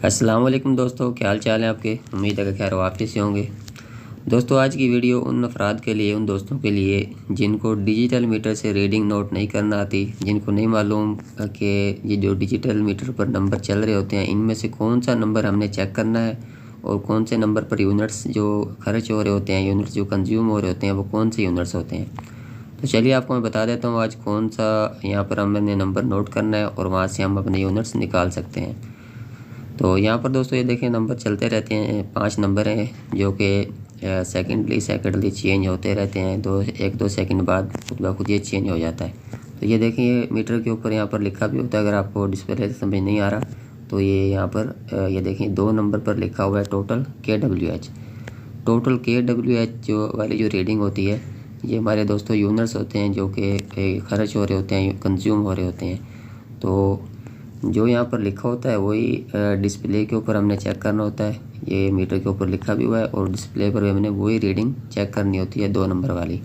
अस्सलाम वालेकुम दोस्तों, क्या हाल चाल है आपके। उम्मीद है कि खैर वापस से होंगे। दोस्तों आज की वीडियो उन अफराद के लिए, उन दोस्तों के लिए जिनको डिजिटल मीटर से रीडिंग नोट नहीं करना आती, जिनको नहीं मालूम कि ये जो डिजिटल मीटर पर नंबर चल रहे होते हैं इनमें से कौन सा नंबर हमने चेक करना है और कौन से नंबर पर यूनिट्स जो खर्च हो रहे होते हैं, यूनिट्स जो कंज्यूम हो रहे होते हैं वो कौन से यूनिट्स होते हैं। तो चलिए आपको मैं बता देता हूँ आज कौन सा यहाँ पर हमने नंबर नोट करना है और वहाँ से हम अपने यूनिट्स निकाल सकते हैं। तो यहाँ पर दोस्तों ये देखें नंबर चलते रहते हैं, 5 नंबर हैं जो कि सेकेंडली चेंज होते रहते हैं। 1-2 सेकंड बाद खुद ब खुद ये चेंज हो जाता है। तो ये देखें ये मीटर के ऊपर यहाँ पर लिखा भी होता है। अगर आपको डिस्प्ले से समझ नहीं आ रहा तो ये यहाँ पर ये देखें 2 नंबर पर लिखा हुआ है टोटल KWH। टोटल KWH जो वाली जो रीडिंग होती है ये हमारे दोस्तों यूनिट्स होते हैं जो कि खर्च हो रहे होते हैं, कंज्यूम हो रहे होते हैं। तो जो यहाँ पर लिखा होता है वही डिस्प्ले के ऊपर हमने चेक करना होता है। ये मीटर के ऊपर लिखा भी हुआ है और डिस्प्ले पर भी हमने वही रीडिंग चेक करनी होती है 2 नंबर वाली।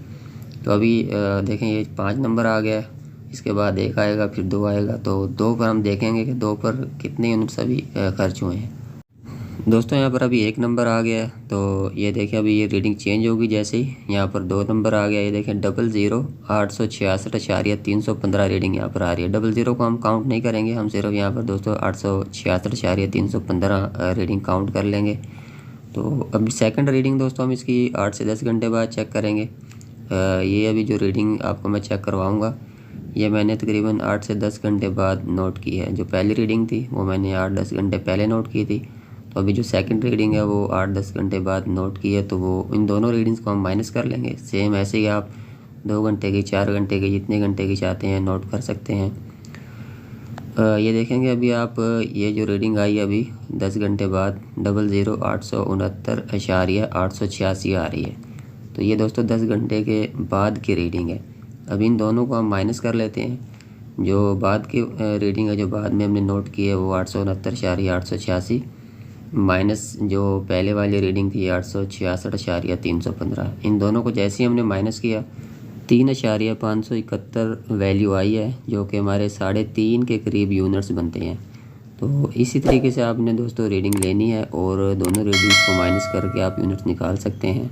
तो अभी देखें ये 5 नंबर आ गया है, इसके बाद 1 आएगा, फिर 2 आएगा। तो 2 पर हम देखेंगे कि 2 पर कितने यूनिट्स अभी खर्च हुए हैं। दोस्तों यहाँ पर अभी 1 नंबर आ गया है। तो ये देखें अभी ये रीडिंग चेंज होगी जैसे ही यहाँ पर 2 नंबर आ गया। ये देखें 00,866,315 रीडिंग यहाँ पर आ रही है। 00 को हम काउंट नहीं करेंगे, हम सिर्फ यहाँ पर दोस्तों 866,315 रीडिंग काउंट कर लेंगे। तो अभी सेकंड रीडिंग दोस्तों हम इसकी 8 से 10 घंटे बाद चेक करेंगे। ये अभी जो रीडिंग आपको मैं चेक करवाऊँगा ये मैंने तकरीबन 8 से 10 घंटे बाद नोट की है। जो पहली रीडिंग थी वो मैंने 8-10 घंटे पहले नोट की थी। तो अभी जो सेकंड रीडिंग है वो 8-10 घंटे बाद नोट की है। तो वो इन दोनों रीडिंग्स को हम माइनस कर लेंगे। सेम ऐसे ही आप 2 घंटे की, 4 घंटे की, जितने घंटे की चाहते हैं नोट कर सकते हैं। ये देखेंगे अभी आप ये जो रीडिंग आई अभी 10 घंटे बाद 00,869.886 आ रही है। तो ये दोस्तों 10 घंटे के बाद की रीडिंग है। अब इन दोनों को हम माइनस कर लेते हैं। जो बाद की रीडिंग है, जो बाद में हमने नोट की है वो 869.886 माइनस जो पहले वाली रीडिंग थी 866,315। इन दोनों को जैसे ही हमने माइनस किया 3,571 वैल्यू आई है, जो कि हमारे 3.5 के करीब यूनिट्स बनते हैं। तो इसी तरीके से आपने दोस्तों रीडिंग लेनी है और दोनों रीडिंग्स को माइनस करके आप यूनिट्स निकाल सकते हैं।